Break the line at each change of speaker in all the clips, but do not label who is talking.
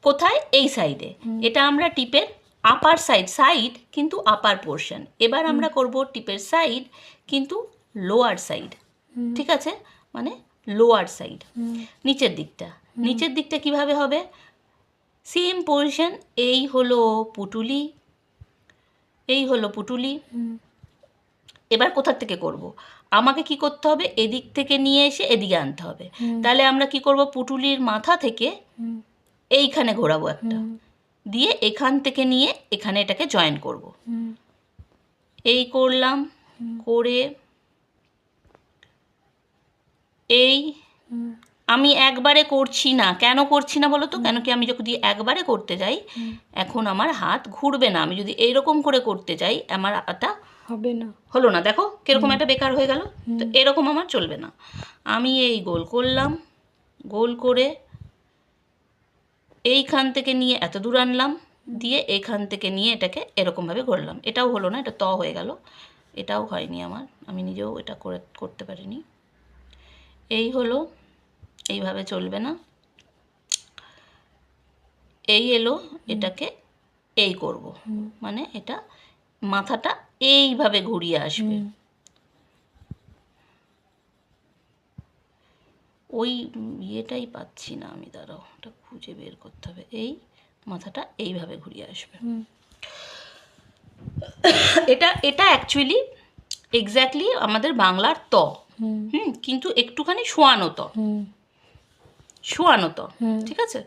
কোথায়? এই সাইডে। এটা আমরা টিপের আপার সাইড কিন্তু আপার পোর্শন। এবার আমরা করব টিপের সাইড কিন্তু লোয়ার সাইড, ঠিক আছে, মানে লোয়ার সাইড, নিচের দিকটা কিভাবে হবে? সেম পজিশন, এই হলো পুটুলি, এবার কোথার থেকে করব? আমাকে কি করতে হবে? এদিক থেকে নিয়ে এসে এদিকে আনতে হবে। তাহলে আমরা কি করব? পুটুলির মাথা থেকে এইখানে ঘোরাবো একটা, দিয়ে এখান থেকে নিয়ে এখানে এটাকে জয়েন করব। এই করলাম, করে এই আমি একবারে করছি না। কেন করছি না বলো তো? কেন কি আমি যদি একবারে করতে যাই এখন আমার হাত ঘুরবে না। আমি যদি এইরকম করে করতে যাই আমার হাতটা
হবে না,
হলো না, দেখো কিরকম একটা বেকার হয়ে গেল। তো এরকম আমার চলবে না। আমি এই গোল করলাম, গোল করে এইখান থেকে নিয়ে এত দূর আনলাম, দিয়ে এইখান থেকে নিয়ে এটাকে এরকমভাবে ঘোরলাম। এটাও হলো না, এটা হয়ে গেল। এটাও হয়নি আমার, আমি নিজেও এটা করতে পারিনি। এই হলো, এইভাবে চলবে না। এই এলো, এটাকে এই করব, মানে এটা মাথাটা এইভাবে ঘুরিয়ে আসবে। ওই ইয়েটাই পাচ্ছি না আমি, দাঁড়াও, ওটা খুঁজে বের করতে হবে। এই মাথাটা এইভাবে ঘুরিয়ে আসবে। এটা অ্যাকচুয়ালি এক্স্যাক্টলি আমাদের বাংলার ত, কিন্তু একটুখানি শোয়ানো ত, ঠিক আছে?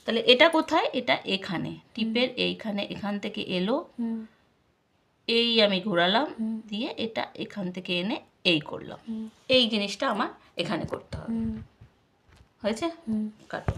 তাহলে এটা কোথায়? এটা এখানে টিপের এইখানে, এখান থেকে এলো, এই আমি ঘোরালাম, দিয়ে এটা এখান থেকে এনে এই করলাম। এই জিনিসটা আমার এখানে করতে হবে। হয়েছে? কাটো।